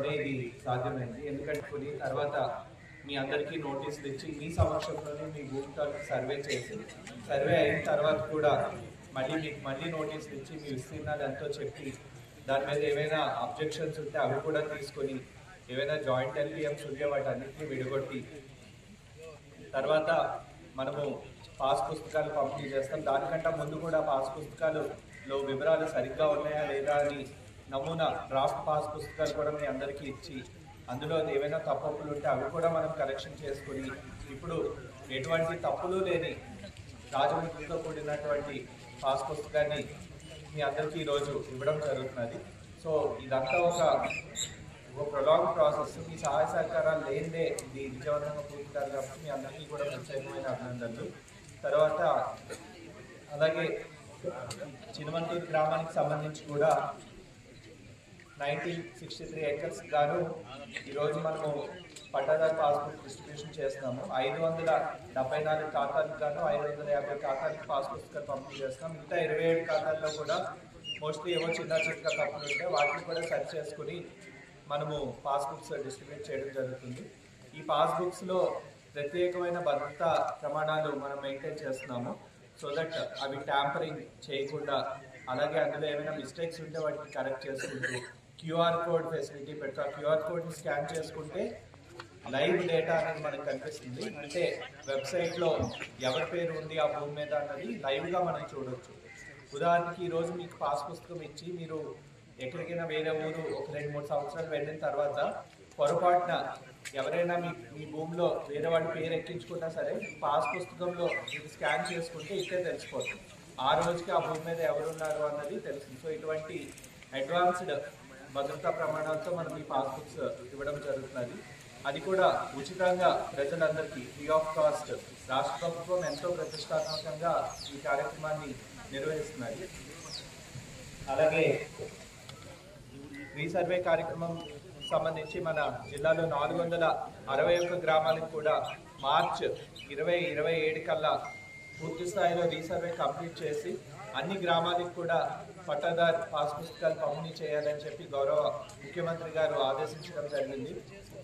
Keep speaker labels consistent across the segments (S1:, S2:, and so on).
S1: వల్లే ఇది సాధ్యమైంది. ఎందుకంటే కొన్ని తర్వాత మీ అందరికీ నోటీసులు ఇచ్చి మీ సమక్షంలోనే మీ భూమికి సర్వే చేసి సర్వే అయిన తర్వాత కూడా మళ్ళీ నోటీసులు ఇచ్చి మీ విస్తీర్ణాలు ఎంతో చెప్పి దాని మీద ఏమైనా అబ్జెక్షన్స్ ఉంటే అవి కూడా తీసుకొని ఏవైనా జాయింట్ ఎల్పిఎంస్ ఉంటే వాటన్నిటిని విడగొట్టి తర్వాత మనము పాస్ పుస్తకాలు పంపిణీ చేస్తాం. దానికంటే ముందు కూడా పాస్ పుస్తకాలలో వివరాలు సరిగ్గా ఉన్నాయా లేదా అని నమూనా డ్రాఫ్ట్ పాస్ పుస్తకాలు కూడా మీ అందరికీ ఇచ్చి అందులో ఏవైనా తప్పులు ఉంటే అవి కూడా మనం కరెక్షన్ చేసుకుని ఇప్పుడు ఎటువంటి తప్పులు లేని రాజముద్రతో కూడినటువంటి పాస్ పుస్తకాన్ని మీ అందరికీ ఈరోజు ఇవ్వడం జరుగుతున్నది. సో ఇదంతా ఒక ప్రొలాంగ్ ప్రాసెస్. మీ సహాయ సహకారాలు లేనిదే ఇది విజయవంతంగా పూర్తి కాదు కాబట్టి మీ అందరికీ కూడా ప్రత్యేకమైన అభినందనలు. తర్వాత అలాగే చినమంతూరు గ్రామానికి సంబంధించి కూడా 1963 ఏకర్స్ గాను ఈరోజు మనము పట్టాదారు పాస్బుక్ డిస్ట్రిబ్యూషన్ చేస్తున్నాము. 574 ఖాతాలకు గాను 550 ఖాతాలకు పాస్ పుస్తకాలు పంపిణీ చేస్తున్నాం. మిగతా 27 ఖాతాల్లో కూడా మోస్ట్లీ ఏవో చిన్న తప్పులు ఉంటే వాటిని కూడా సరి చేసుకుని మనము పాస్బుక్స్ డిస్ట్రిబ్యూట్ చేయడం జరుగుతుంది. ఈ పాస్బుక్స్లో ప్రత్యేకమైన భద్రతా ప్రమాణాలు మనం మెయింటైన్ చేస్తున్నాము. సో దట్ అవి ట్యాంపరింగ్ చేయకుండా అలాగే అందులో ఏమైనా మిస్టేక్స్ ఉంటే వాటిని కరెక్ట్ చేసుకుంటూ క్యూఆర్ కోడ్ ఫెసిలిటీ పెట్టాం. క్యూఆర్ కోడ్ని స్కాన్ చేసుకుంటే లైవ్ డేటా అనేది మనకు కనిపిస్తుంది. అంటే వెబ్సైట్లో ఎవరి పేరు ఉంది ఆ భూమి మీద అన్నది లైవ్గా మనం చూడవచ్చు. ఉదాహరణకి ఈరోజు మీకు పాస్ పుస్తకం ఇచ్చి మీరు ఎక్కడికైనా వేరే ఊరు ఒక 2-3 సంవత్సరాలు వెళ్ళిన తర్వాత పొరపాటున ఎవరైనా మీ భూమిలో వేరే వాడి పేరు ఎక్కించుకున్నా సరే పాస్ పుస్తకంలో మీరు స్కాన్ చేసుకుంటే ఇట్టే తెలిసిపోతుంది. ఆ రోజుకి ఆ భూమి మీద ఎవరున్నారు అన్నది తెలుస్తుంది. సో ఇటువంటి అడ్వాన్స్డ్ భద్రతా ప్రమాణాలతో మనం ఈ పాస్బుక్స్ ఇవ్వడం జరుగుతున్నది. అది కూడా ఉచితంగా ప్రజలందరికీ ఫ్రీ ఆఫ్ కాస్ట్ రాష్ట్ర ప్రభుత్వం ఎంతో ప్రతిష్టాత్మకంగా ఈ కార్యక్రమాన్ని నిర్వహిస్తున్నది. అలాగే రీసర్వే కార్యక్రమం సంబంధించి మన జిల్లాలో 461 గ్రామాలకు కూడా మార్చ్ 2027 కల్లా పూర్తి స్థాయిలో రీసర్వే కంప్లీట్ చేసి అన్ని గ్రామాలకు కూడా పట్టాదారు పాస్ పుస్తకాలు పంపిణీ చేయాలని చెప్పి గౌరవ ముఖ్యమంత్రి గారు ఆదేశించడం జరిగింది.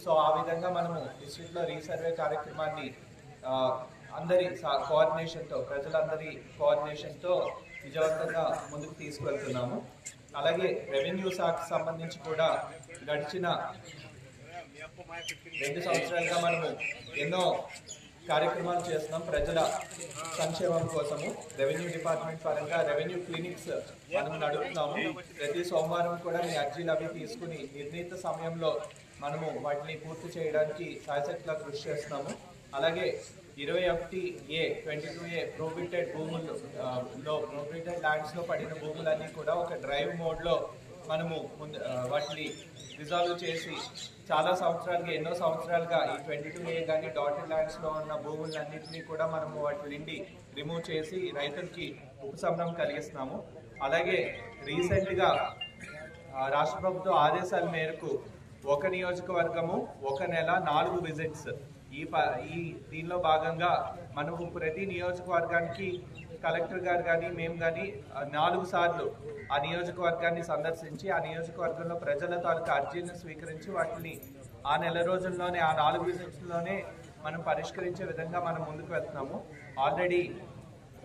S1: సో ఆ విధంగా మనము డిస్ట్రిక్ట్లో రీసర్వే కార్యక్రమాన్ని అందరి కోఆర్డినేషన్తో ప్రజలందరి కోఆర్డినేషన్తో విజయవంతంగా ముందుకు తీసుకువెళ్తున్నాము. అలాగే రెవెన్యూ శాఖకు సంబంధించి కూడా గడిచిన 2 సంవత్సరాలుగా మనము ఎన్నో కార్యక్రమాలు చేస్తున్నాం. ప్రజల సంక్షేమం కోసము రెవెన్యూ డిపార్ట్మెంట్ పరంగా రెవెన్యూ క్లినిక్స్ మనం నడుపుతున్నాము. ప్రతి సోమవారం కూడా మీ అర్జీలు అవి తీసుకుని నిర్ణీత సమయంలో మనము వాటిని పూర్తి చేయడానికి సాయశక్తిగా కృషి చేస్తున్నాము. అలాగే 21A 22A ప్రొహిబిటెడ్ భూముల్లో ప్రొహిబిటెడ్ ల్యాండ్స్లో పడిన భూములన్నీ కూడా ఒక డ్రైవ్ మోడ్లో మనము వాటిని రిజాల్వ్ చేసి చాలా సంవత్సరాలుగా ఎన్నో సంవత్సరాలుగా ఈ 22A కానీ డాటెడ్ ల్యాండ్స్లో ఉన్న భూములన్నింటినీ కూడా మనము వాటి నుండి రిమూవ్ చేసి రైతులకి ఉపశమనం కలిగిస్తున్నాము. అలాగే రీసెంట్గా రాష్ట్ర ప్రభుత్వ ఆదేశాల మేరకు ఒక నియోజకవర్గము ఒక నెల 4 విజిట్స్ ఈ దీనిలో భాగంగా మనము ప్రతి నియోజకవర్గానికి కలెక్టర్ గారు కానీ మేము కానీ 4 సార్లు ఆ నియోజకవర్గాన్ని సందర్శించి ఆ నియోజకవర్గంలో ప్రజల తాలూకు అర్జీలను స్వీకరించి వాటిని ఆ నెల రోజుల్లోనే ఆ 4 విజిట్స్లోనే మనం పరిష్కరించే విధంగా మనం ముందుకు వెళ్తున్నాము. ఆల్రెడీ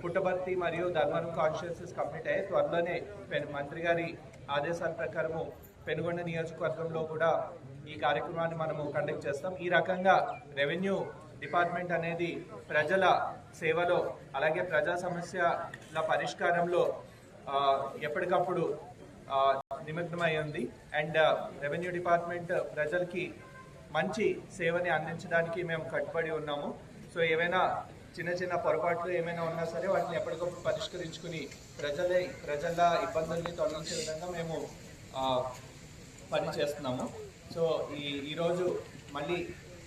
S1: పుట్టపర్తి మరియు ధర్మవరం కాన్స్టిట్యున్సీస్ కంప్లీట్ అయ్యాయి. త్వరలోనే మంత్రి గారి ఆదేశాల ప్రకారము పెనుగొండ నియోజకవర్గంలో కూడా ఈ కార్యక్రమాన్ని మనము కండక్ట్ చేస్తాం. ఈ రకంగా రెవెన్యూ డిపార్ట్మెంట్ అనేది ప్రజల సేవలో అలాగే ప్రజా సమస్యల పరిష్కారంలో ఎప్పటికప్పుడు నిమగ్నమై ఉంది. అండ్ రెవెన్యూ డిపార్ట్మెంట్ ప్రజలకి మంచి సేవని అందించడానికి మేము కట్టుబడి ఉన్నాము. సో ఏవైనా చిన్న పొరపాట్లు ఏమైనా ఉన్నా సరే వాటిని ఎప్పటికప్పుడు పరిష్కరించుకుని ప్రజల ఇబ్బందుల్ని తొలగించే విధంగా మేము పని చేస్తున్నాము. సో ఈరోజు మళ్ళీ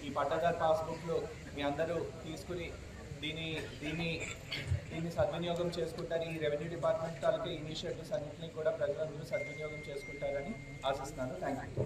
S1: ఈ పట్టాదారు పాస్బుక్లు మీ అందరూ తీసుకుని దీన్ని సద్వినియోగం చేసుకుంటారు. ఈ రెవెన్యూ డిపార్ట్మెంట్ తాలూకు ఇనిషియేటివ్స్ అన్నింటినీ కూడా ప్రజలందరూ సద్వినియోగం చేసుకుంటారని ఆశిస్తున్నాను. Thank you.